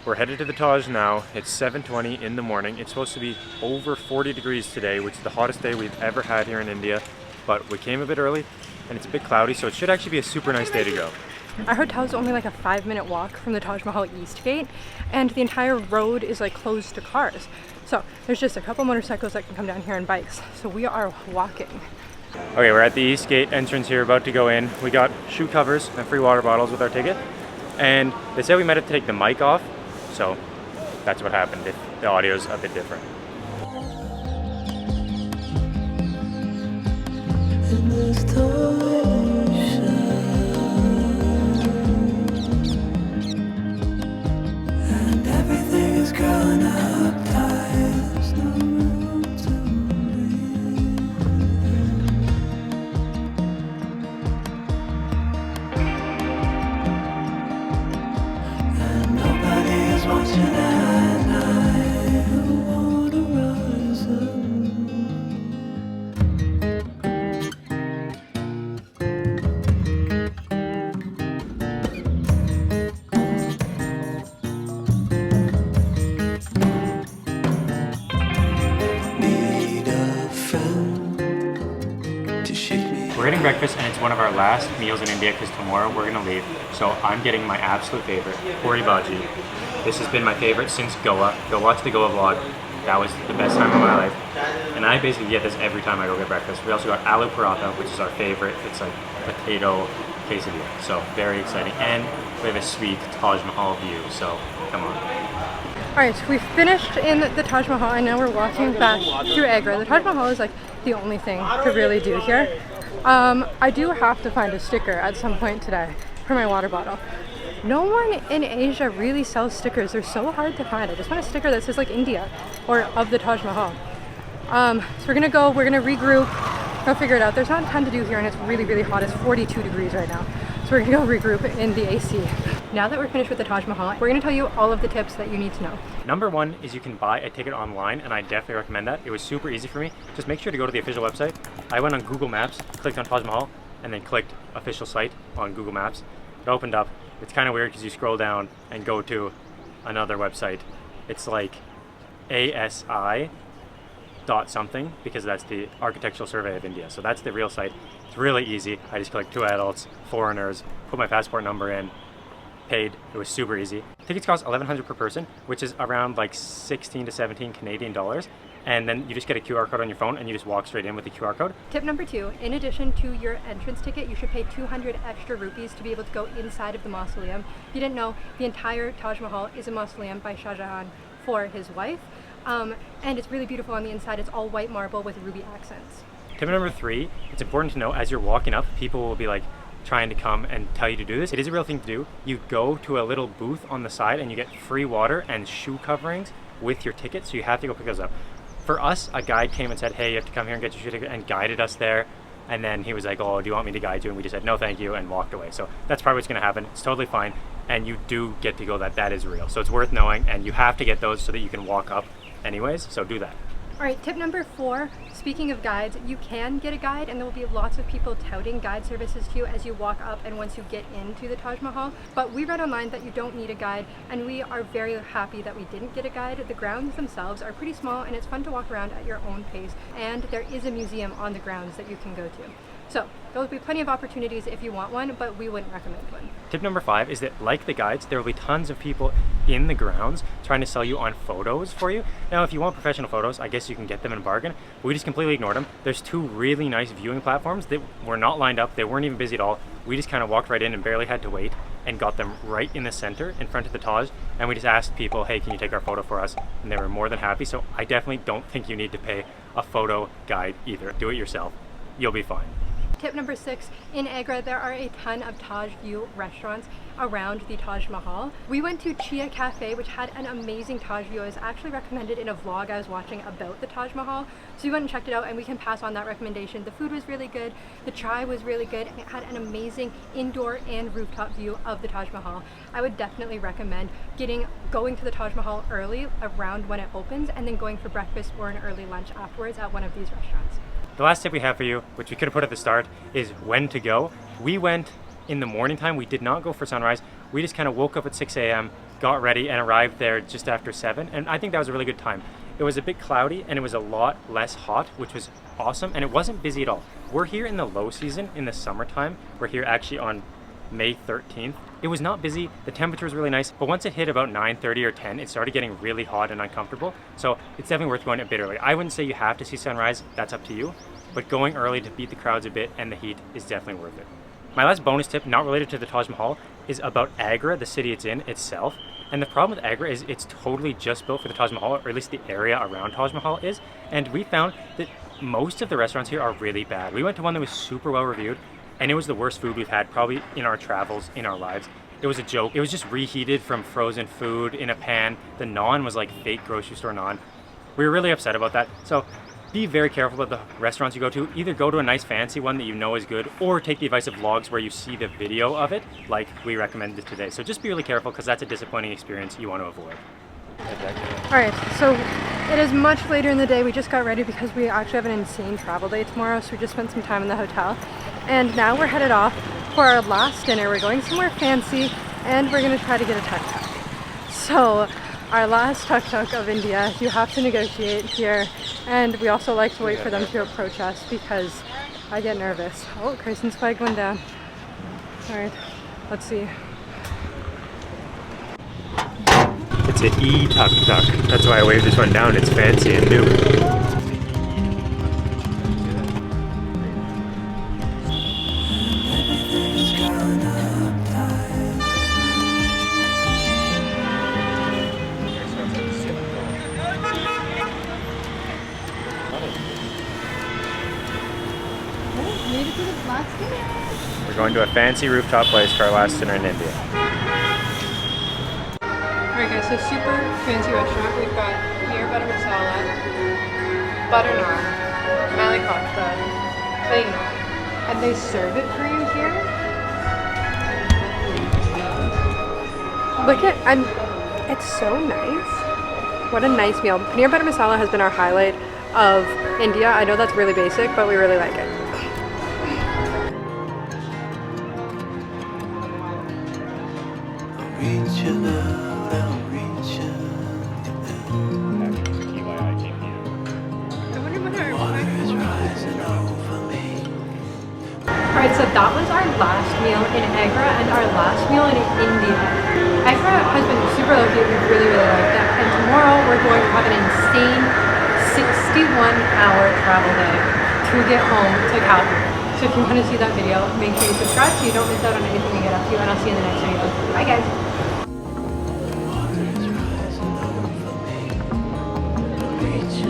We're headed to the Taj now. It's 7:20 in the morning. It's supposed to be over 40 degrees today, which is the hottest day we've ever had here in India. But we came a bit early and it's a bit cloudy, so it should actually be a super nice day to go. Our hotel is only like a 5-minute walk from the Taj Mahal East Gate, and the entire road is like closed to cars. So there's just a couple motorcycles that can come down here and bikes. So we are walking. Okay, we're at the East Gate entrance here, about to go in. We got shoe covers and free water bottles with our ticket. And they said we might have to take the mic off, so that's what happened if the audio's a bit different. And everything is growing up tight. There's no room to breathe. And nobody is watching at night. Who wanna rise up? We're getting breakfast and it's one of our last meals in India because tomorrow we're going to leave. So I'm getting my absolute favorite, puri bhaji. This has been my favorite since Goa. Go watch the Goa vlog. That was the best time of my life. And I basically get this every time I go get breakfast. We also got aloo paratha, which is our favorite. It's like potato quesadilla. So very exciting. And we have a sweet Taj Mahal view. So come on. Alright, so we finished in the Taj Mahal and now we're walking back through Agra. The Taj Mahal is like the only thing to really do here. I do have to find a sticker at some point today for my water bottle. No one in Asia really sells stickers. They're so hard to find. I just want a sticker that says like India or of the Taj Mahal. So we're gonna regroup, go figure it out. There's not a ton to do here and it's really, really hot. It's 42 degrees right now. So we're gonna go regroup in the AC. Now that we're finished with the Taj Mahal, we're gonna tell you all of the tips that you need to know. Number one is you can buy a ticket online, and I definitely recommend that. It was super easy for me. Just make sure to go to the official website. I went on Google Maps, clicked on Taj Mahal, and then clicked official site on Google Maps. It opened up. It's kind of weird because you scroll down and go to another website. It's like ASI dot something, because that's the Architectural Survey of India. So that's the real site. It's really easy. I just clicked 2 adults, foreigners, put my passport number in, paid. It was super easy. Tickets cost $1,100 per person, which is around like 16 to 17 Canadian dollars. And then you just get a QR code on your phone and you just walk straight in with the QR code. Tip number 2, in addition to your entrance ticket, you should pay 200 extra rupees to be able to go inside of the mausoleum. If you didn't know, the entire Taj Mahal is a mausoleum by Shah Jahan for his wife. And it's really beautiful on the inside. It's all white marble with ruby accents. Tip number 3, it's important to know as you're walking up, people will be like trying to come and tell you to do this. It is a real thing to do. You go to a little booth on the side and you get free water and shoe coverings with your ticket, so you have to go pick those up. For us, a guide came and said, hey, you have to come here and get your shoe ticket, and guided us there. And then he was like, oh, do you want me to guide you? And we just said, no, thank you, and walked away. So that's probably what's gonna happen. It's totally fine. And you do get to go, that is real. So it's worth knowing, and you have to get those so that you can walk up anyways, so do that. All right, tip number 4, speaking of guides, you can get a guide and there will be lots of people touting guide services to you as you walk up and once you get into the Taj Mahal. But we read online that you don't need a guide, and we are very happy that we didn't get a guide. The grounds themselves are pretty small and it's fun to walk around at your own pace, and there is a museum on the grounds that you can go to. So there will be plenty of opportunities if you want one, but we wouldn't recommend one. Tip number 5 is that, like the guides, there will be tons of people in the grounds trying to sell you on photos for you. Now, if you want professional photos, I guess you can get them in a bargain. We just completely ignored them. There's 2 really nice viewing platforms that were not lined up. They weren't even busy at all. We just kind of walked right in and barely had to wait, and got them right in the center in front of the Taj. And we just asked people, hey, can you take our photo for us? And they were more than happy. So I definitely don't think you need to pay a photo guide either. Do it yourself. You'll be fine. Tip number 6, in Agra there are a ton of Taj View restaurants around the Taj Mahal. We went to Chia Cafe, which had an amazing Taj view. It was actually recommended in a vlog I was watching about the Taj Mahal. So we went and checked it out, and we can pass on that recommendation. The food was really good, the chai was really good, and it had an amazing indoor and rooftop view of the Taj Mahal. I would definitely recommend going to the Taj Mahal early around when it opens, and then going for breakfast or an early lunch afterwards at one of these restaurants. The last tip we have for you, which we could have put at the start, is when to go. We went in the morning time. We did not go for sunrise. We just kind of woke up at 6 a.m., got ready, and arrived there just after 7, and I think that was a really good time. It was a bit cloudy and it was a lot less hot, which was awesome, and it wasn't busy at all. We're here in the low season, in the summertime. We're here actually on May 13th. It was not busy, the temperature was really nice, but once it hit about 9:30 or 10, it started getting really hot and uncomfortable, so it's definitely worth going a bit early. I wouldn't say you have to see sunrise, that's up to you, but going early to beat the crowds a bit and the heat is definitely worth it. My last bonus tip, not related to the Taj Mahal, is about Agra, the city it's in itself. And the problem with Agra is it's totally just built for the Taj Mahal, or at least the area around Taj Mahal is. And we found that most of the restaurants here are really bad. We went to one that was super well reviewed, and it was the worst food we've had probably in our travels, in our lives. It was a joke. It was just reheated from frozen food in a pan. The naan was like fake grocery store naan. We were really upset about that. So be very careful about the restaurants you go to. Either go to a nice fancy one that you know is good, or take the advice of vlogs where you see the video of it, like we recommended today. So just be really careful, because that's a disappointing experience you want to avoid. Alright, so it is much later in the day. We just got ready because we actually have an insane travel day tomorrow, so we just spent some time in the hotel. And now we're headed off for our last dinner. We're going somewhere fancy, and we're going to try to get a tuk-tuk. So our last tuk-tuk of India, you have to negotiate here, and we also like to wait for them to approach us because I get nervous. Oh, Carson's flag went down. Alright, let's see. It's an e-tuk-tuk. That's why I waved this one down. It's fancy and new. Everything's gone uptight. Made it to the last dinner. We're going to a fancy rooftop place for our last dinner in India. Alright guys, so super fancy restaurant. We've got peanut butter masala, butter naan, malai kofta, plain naan, and they serve it for you here. Look at, it's so nice. What a nice meal. Peanut butter masala has been our highlight of India. I know that's really basic, but we really like it. Reaching out, I'm reaching. I wonder what Water is rising over me. Alright, so that was our last meal in Agra and our last meal in India. Agra has been super low key, we really liked it. And tomorrow we're going to have an insane 61-hour travel day to get home to Calgary. So if you want to see that video, make sure you subscribe so you don't miss out on anything we get up to, and I'll see you in the next video. Bye guys!